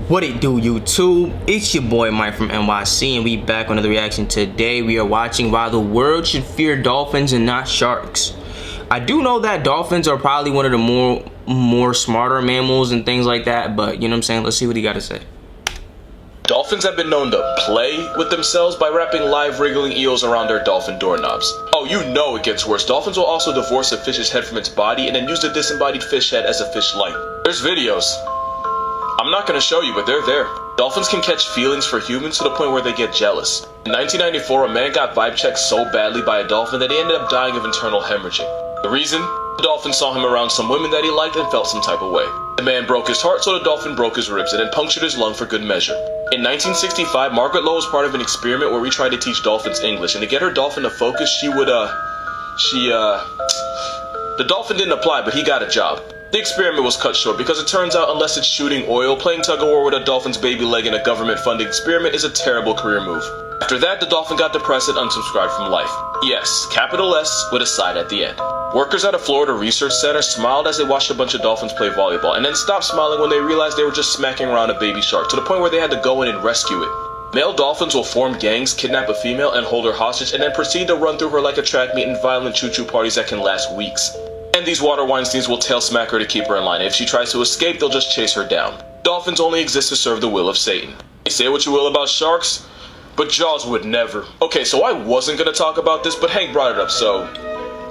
What it do, YouTube? It's your boy Mike from NYC, and we back on another reaction. Today we are watching why the world should fear dolphins and not sharks. I do know that dolphins are probably one of the more smarter mammals and things like that, but you know what I'm saying? Let's see what he got to say. Dolphins have been known to play with themselves by wrapping live wriggling eels around their dolphin doorknobs. Oh, you know it gets worse. Dolphins will also divorce a fish's head from its body and then use the disembodied fish head as a fish light. There's videos. I'm not going to show you, but they're there. Dolphins can catch feelings for humans to the point where they get jealous. In 1994, a man got vibe checked so badly by a dolphin that he ended up dying of internal hemorrhaging. The reason? The dolphin saw him around some women that he liked and felt some type of way. The man broke his heart, so the dolphin broke his ribs and then punctured his lung for good measure. In 1965, Margaret Lowe was part of an experiment where we tried to teach dolphins English, and to get her dolphin to focus, the dolphin didn't apply, but he got a job. The experiment was cut short because it turns out unless it's shooting oil, playing tug-of-war with a dolphin's baby leg in a government-funded experiment is a terrible career move. After that, the dolphin got depressed and unsubscribed from life. Yes, capital S with a side at the end. Workers at a Florida research center smiled as they watched a bunch of dolphins play volleyball, and then stopped smiling when they realized they were just smacking around a baby shark, to the point where they had to go in and rescue it. Male dolphins will form gangs, kidnap a female, and hold her hostage, and then proceed to run through her like a track meet in violent choo-choo parties that can last weeks. And these water Weinsteins will tail smack her to keep her in line. If she tries to escape, they'll just chase her down. Dolphins only exist to serve the will of Satan. You say what you will about sharks, but Jaws would never. Okay, so I wasn't gonna talk about this, but Hank brought it up, so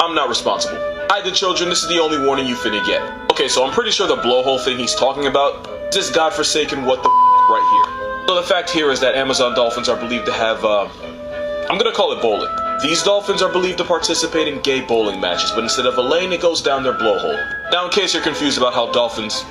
I'm not responsible. I did children, this is the only warning you finna get. Okay, so I'm pretty sure the blowhole thing he's talking about is this godforsaken what the right here. So the fact here is that Amazon dolphins are believed to have, I'm gonna call it bowling. These dolphins are believed to participate in gay bowling matches, but instead of a lane, it goes down their blowhole. Now, in case you're confused about how dolphins,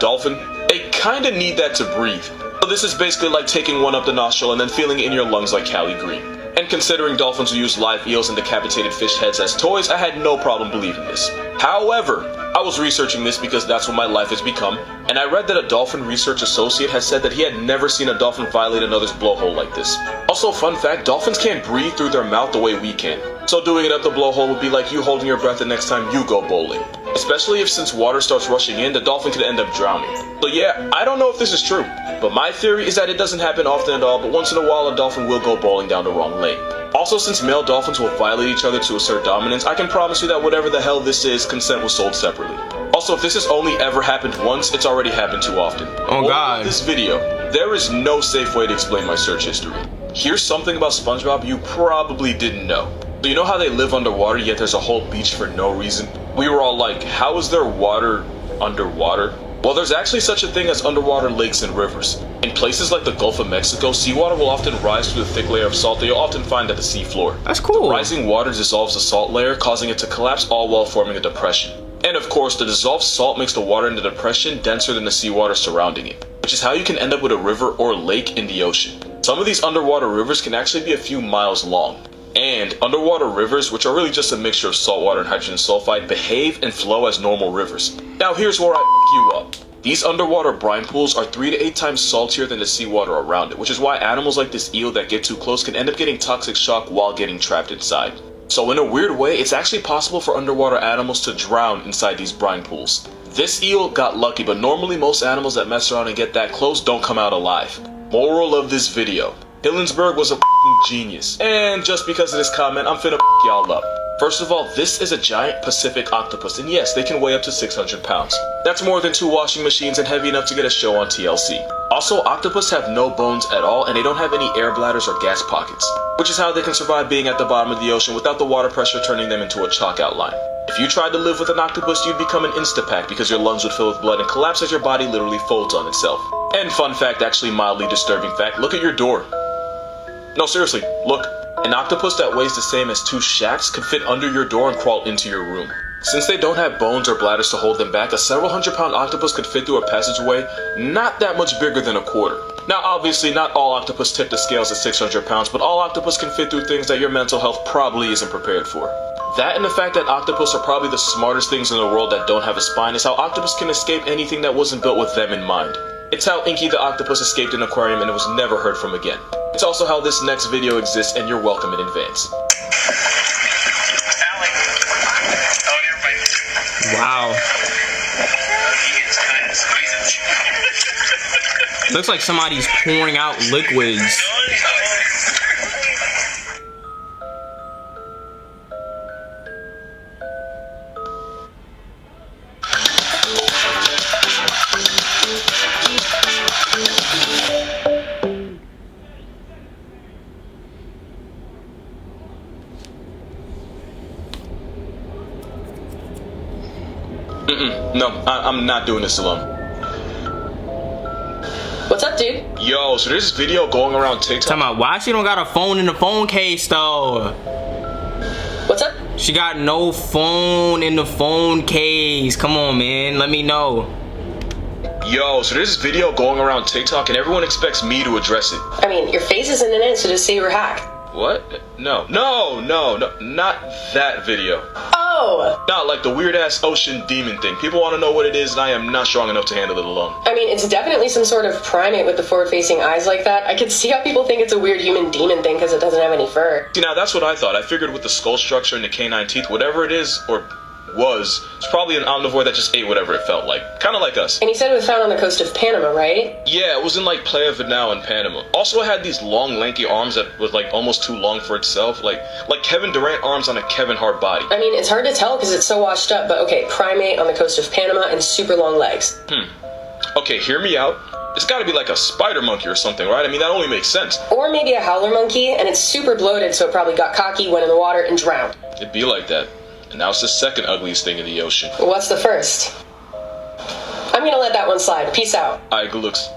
dolphin, they kinda need that to breathe. So this is basically like taking one up the nostril and then feeling it in your lungs like Cali Green. And considering dolphins will use live eels and decapitated fish heads as toys, I had no problem believing this. However, I was researching this because that's what my life has become, and I read that a dolphin research associate has said that he had never seen a dolphin violate another's blowhole like this. Also, fun fact, dolphins can't breathe through their mouth the way we can. So doing it up the blowhole would be like you holding your breath the next time you go bowling. Especially if since water starts rushing in, the dolphin could end up drowning. So yeah, I don't know if this is true, but my theory is that it doesn't happen often at all, but once in a while a dolphin will go bowling down the wrong lane. Also, since male dolphins will violate each other to assert dominance, I can promise you that whatever the hell this is, consent was sold separately. Also, if this has only ever happened once, it's already happened too often. Oh God. In this video, there is no safe way to explain my search history. Here's something about SpongeBob you probably didn't know. So you know how they live underwater, yet there's a whole beach for no reason? We were all like, how is there water underwater? Well, there's actually such a thing as underwater lakes and rivers. In places like the Gulf of Mexico, seawater will often rise through the thick layer of salt that you'll often find at the seafloor. That's cool. The rising water dissolves the salt layer, causing it to collapse, all while forming a depression. And of course, the dissolved salt makes the water in the depression denser than the seawater surrounding it, which is how you can end up with a river or lake in the ocean. Some of these underwater rivers can actually be a few miles long. And underwater rivers, which are really just a mixture of salt water and hydrogen sulfide, behave and flow as normal rivers. Now here's where I f**k you up. These underwater brine pools are 3 to 8 times saltier than the seawater around it, which is why animals like this eel that get too close can end up getting toxic shock while getting trapped inside. So in a weird way, it's actually possible for underwater animals to drown inside these brine pools. This eel got lucky, but normally most animals that mess around and get that close don't come out alive. Moral of this video: Hillenburg was a f***ing genius. And just because of this comment, I'm finna f*** y'all up. First of all, this is a giant Pacific octopus, and yes, they can weigh up to 600 pounds. That's more than 2 washing machines and heavy enough to get a show on TLC. Also, octopus have no bones at all, and they don't have any air bladders or gas pockets, which is how they can survive being at the bottom of the ocean without the water pressure turning them into a chalk outline. If you tried to live with an octopus, you'd become an Instapack because your lungs would fill with blood and collapse as your body literally folds on itself. And fun fact, actually mildly disturbing fact, look at your door. No, seriously, look. An octopus that weighs the same as 2 shacks could fit under your door and crawl into your room. Since they don't have bones or bladders to hold them back, a several hundred-pound octopus could fit through a passageway not that much bigger than a quarter. Now, obviously, not all octopus tip the scales at 600 pounds, but all octopus can fit through things that your mental health probably isn't prepared for. That and the fact that octopus are probably the smartest things in the world that don't have a spine is how octopus can escape anything that wasn't built with them in mind. It's how Inky the octopus escaped an aquarium and was never heard from again. It's also how this next video exists, and you're welcome in advance. Wow. He is kind of squeezing. Looks like somebody's pouring out liquids. No, I'm not doing this alone. What's up, dude? Yo, so there's this video going around TikTok. Talking about why she don't got a phone in the phone case though? What's up? She got no phone in the phone case. Come on, man. Let me know. Yo, so there's this video going around TikTok and everyone expects me to address it. I mean, your face isn't in it, so just say you were hacked. What? No, not that video. Oh! Not like the weird-ass ocean demon thing. People want to know what it is, and I am not strong enough to handle it alone. I mean, it's definitely some sort of primate with the forward-facing eyes like that. I could see how people think it's a weird human demon thing because it doesn't have any fur. See, now that's what I thought. I figured with the skull structure and the canine teeth, whatever it is, or was, it's probably an omnivore that just ate whatever it felt like. Kind of like us. And you said it was found on the coast of Panama, right? Yeah, it was in like Playa Vidal in Panama. Also, it had these long, lanky arms that was like almost too long for itself. Like Kevin Durant arms on a Kevin Hart body. I mean, it's hard to tell because it's so washed up, but okay, primate on the coast of Panama and super long legs. Okay, hear me out. It's gotta be like a spider monkey or something, right? I mean, that only makes sense. Or maybe a howler monkey, and it's super bloated, so it probably got cocky, went in the water, and drowned. It'd be like that. And now it's the second ugliest thing in the ocean. What's the first? I'm gonna let that one slide. Peace out. Alright, good looks.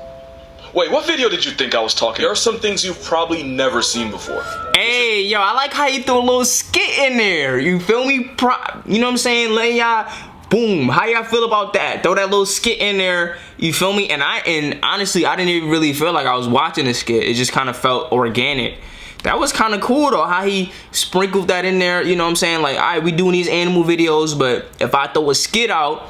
Wait, what video did you think I was talking? There are some things you've probably never seen before. Hey, yo, I like how you threw a little skit in there. You feel me? You know what I'm saying? Let y'all, boom. How y'all feel about that? Throw that little skit in there. You feel me? And honestly, I didn't even really feel like I was watching a skit. It just kind of felt organic. That was kind of cool though, how he sprinkled that in there. You know what I'm saying? Like, all right, we doing these animal videos, but if I throw a skit out,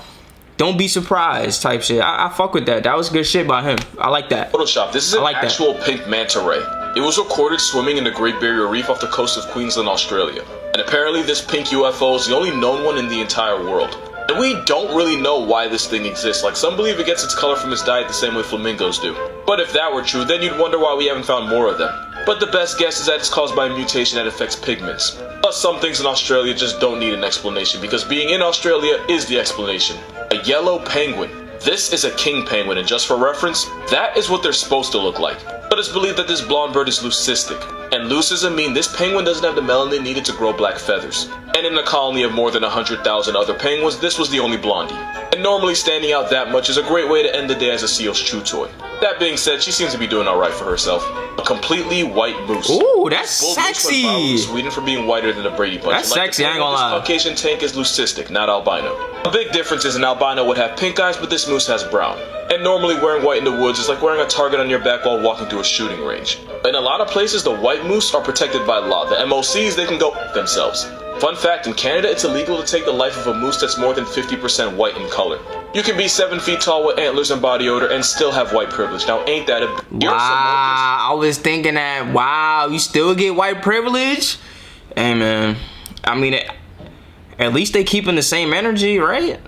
don't be surprised type shit. I fuck with that. That was good shit by him. I like that. Photoshop. This is an actual pink manta ray. It was recorded swimming in the Great Barrier Reef off the coast of Queensland, Australia. And apparently this pink UFO is the only known one in the entire world. And we don't really know why this thing exists. Like, some believe it gets its color from its diet the same way flamingos do. But if that were true, then you'd wonder why we haven't found more of them. But the best guess is that it's caused by a mutation that affects pigments. Plus, some things in Australia just don't need an explanation, because being in Australia is the explanation. A yellow penguin. This is a king penguin, and just for reference, that is what they're supposed to look like. But it's believed that this blonde bird is leucistic. And leucism means this penguin doesn't have the melanin needed to grow black feathers. And in a colony of more than 100,000 other penguins, this was the only blondie. And normally standing out that much is a great way to end the day as a seal's chew toy. That being said, she seems to be doing alright for herself. A completely white moose. Ooh, that's Bull sexy. Moose went Sweden for being whiter than a Brady Bunch. That's sexy, I ain't gonna lie. This Caucasian tank is leucistic, not albino. A big difference is an albino would have pink eyes, but this moose has brown. And normally wearing white in the woods is like wearing a target on your back while walking through a shooting range. In a lot of places, the white moose are protected by law. The MOCs, they can go themselves. Fun fact, in Canada, it's illegal to take the life of a moose that's more than 50% white in color. You can be 7 feet tall with antlers and body odor and still have white privilege. Now, ain't that a... Wow, I was thinking that, wow, you still get white privilege? Hey, man, I mean, at least they keeping the same energy, right?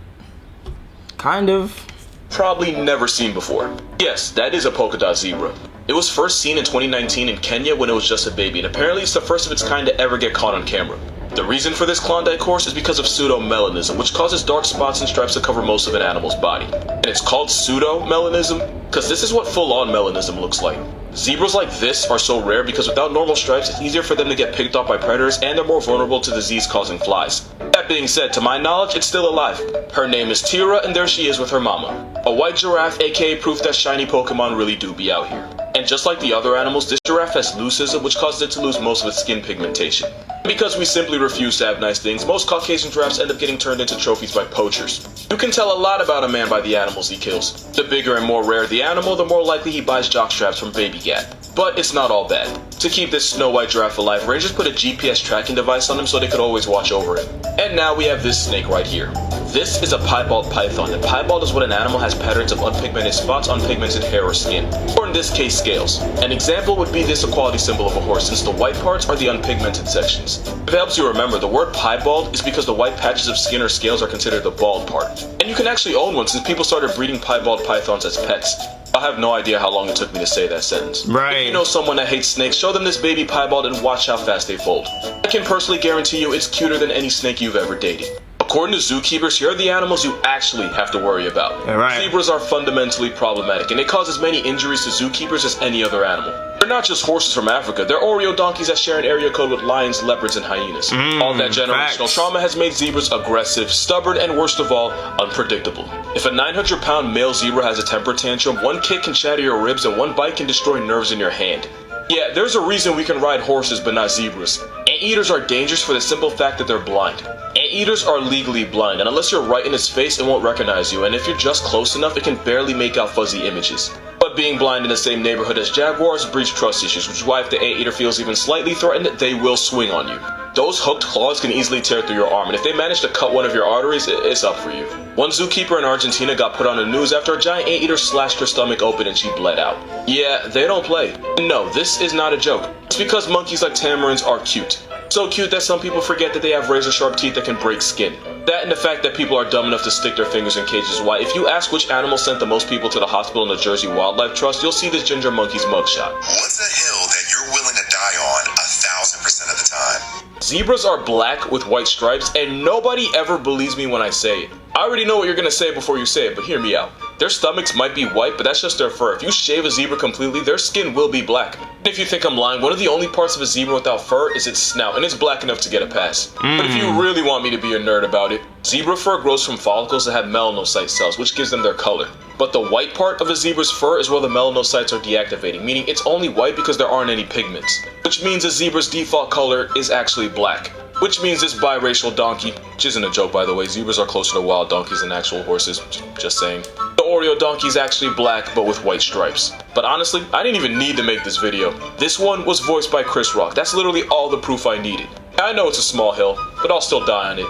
Kind of. Probably never seen before. Yes, that is a polka dot zebra. It was first seen in 2019 in Kenya when it was just a baby, and apparently it's the first of its kind to ever get caught on camera. The reason for this Klondike horse is because of pseudomelanism, which causes dark spots and stripes to cover most of an animal's body. And it's called pseudomelanism because this is what full-on melanism looks like. Zebras like this are so rare because without normal stripes, it's easier for them to get picked off by predators, and they're more vulnerable to disease-causing flies. That being said, to my knowledge, it's still alive. Her name is Tira, and there she is with her mama. A white giraffe, aka proof that shiny Pokemon really do be out here. And just like the other animals, this giraffe has leucism, which causes it to lose most of its skin pigmentation. Because we simply refuse to have nice things, most Caucasian giraffes end up getting turned into trophies by poachers. You can tell a lot about a man by the animals he kills. The bigger and more rare the animal, the more likely he buys jockstraps from Baby Gat. But it's not all bad. To keep this Snow White giraffe alive, rangers put a GPS tracking device on him so they could always watch over him. And now we have this snake right here. This is a piebald python, and piebald is when an animal has patterns of unpigmented spots on pigmented hair or skin, or in this case scales. An example would be this equality symbol of a horse, since the white parts are the unpigmented sections. If it helps you remember, the word piebald is because the white patches of skin or scales are considered the bald part. And you can actually own one since people started breeding piebald pythons as pets. I have no idea how long it took me to say that sentence. Right. If you know someone that hates snakes, show them this baby piebald and watch how fast they fold. I can personally guarantee you it's cuter than any snake you've ever dated. According to Zookeepers, here are the animals you actually have to worry about. All right. Zebras are fundamentally problematic, and they cause as many injuries to zookeepers as any other animal. They're not just horses from Africa, they're Oreo donkeys that share an area code with lions, leopards, and hyenas. All that generational facts. trauma has made zebras aggressive, stubborn, and worst of all, unpredictable. If a 900-pound male zebra has a temper tantrum, one kick can shatter your ribs and one bite can destroy nerves in your hand. Yeah, there's a reason we can ride horses but not zebras. Anteaters are dangerous for the simple fact that they're blind. Anteaters are legally blind, and unless you're right in its face, it won't recognize you, and if you're just close enough, it can barely make out fuzzy images. But being blind in the same neighborhood as jaguars breeds trust issues, which is why if the anteater feels even slightly threatened, they will swing on you. Those hooked claws can easily tear through your arm, and if they manage to cut one of your arteries, it's up for you. One zookeeper in Argentina got put on the news after a giant anteater slashed her stomach open and she bled out. Yeah, they don't play. No, this is not a joke. It's because monkeys like tamarins are cute. So cute that some people forget that they have razor-sharp teeth that can break skin. That and the fact that people are dumb enough to stick their fingers in cages is why if you ask which animal sent the most people to the hospital in the Jersey Wildlife Trust, you'll see this ginger monkey's mugshot. What's a hill that you're willing to die on 1,000% of the time? Zebras are black with white stripes, and nobody ever believes me when I say it. I already know what you're gonna say before you say it, but hear me out. Their stomachs might be white, but that's just their fur. If you shave a zebra completely, their skin will be black. And if you think I'm lying, one of the only parts of a zebra without fur is its snout, and it's black enough to get a pass. But if you really want me to be a nerd about it, zebra fur grows from follicles that have melanocyte cells, which gives them their color. But the white part of a zebra's fur is where the melanocytes are deactivating, meaning it's only white because there aren't any pigments. Which means a zebra's default color is actually black. Which means this biracial donkey, which isn't a joke by the way, zebras are closer to wild donkeys than actual horses, just saying. The Oreo donkey is actually black but with white stripes. But honestly, I didn't even need to make this video. This one was voiced by Chris Rock. That's literally all the proof I needed. I know it's a small hill, but I'll still die on it.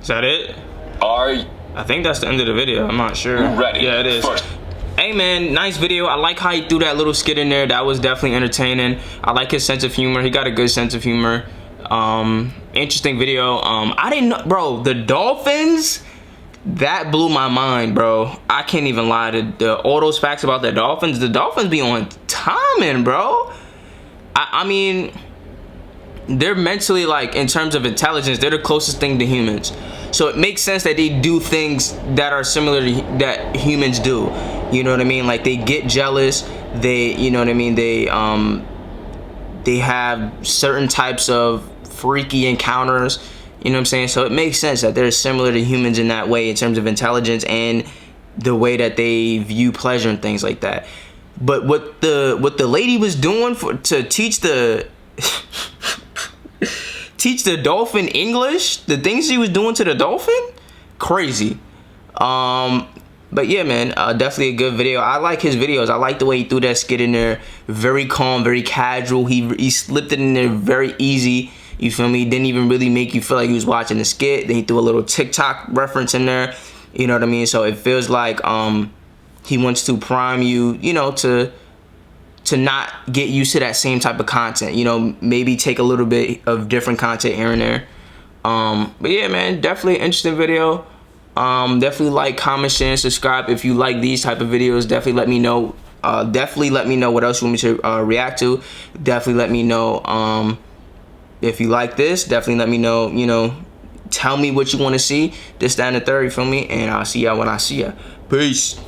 Is that it? Are you I think that's the end of the video. I'm not sure. ready? Yeah, it is. First. Hey man, nice video. I like how he threw that little skit in there. That was definitely entertaining. I like his sense of humor. He got a good sense of humor. Interesting video. I didn't know, bro, the Dolphins, that blew my mind, bro. I can't even lie to all those facts about the Dolphins be on timing, bro. I mean, they're mentally, like, in terms of intelligence, they're the closest thing to humans. So it makes sense that they do things that are similar to that humans do. You know what I mean? Like, they get jealous. They, you know what I mean? They have certain types of freaky encounters. You know what I'm saying? So it makes sense that they're similar to humans in that way in terms of intelligence and the way that they view pleasure and things like that. But what the lady was doing to teach the teach the dolphin English, the things she was doing to the dolphin, crazy. But yeah, man, definitely a good video. I like his videos. I like the way he threw that skit in there. Very calm, very casual. He slipped it in there very easy. You feel me? Didn't even really make you feel like he was watching the skit. Then he threw a little TikTok reference in there. You know what I mean? So it feels like he wants to prime you, you know, to not get used to that same type of content. You know, maybe take a little bit of different content here and there. But yeah, man, definitely an interesting video. Definitely like, comment, share, and subscribe if you like these type of videos. Definitely let me know. Definitely let me know what else you want me to react to. Definitely let me know if you like this. Definitely let me know, you know, tell me what you want to see. This, that, and the third, you feel me? And I'll see y'all when I see ya. Peace.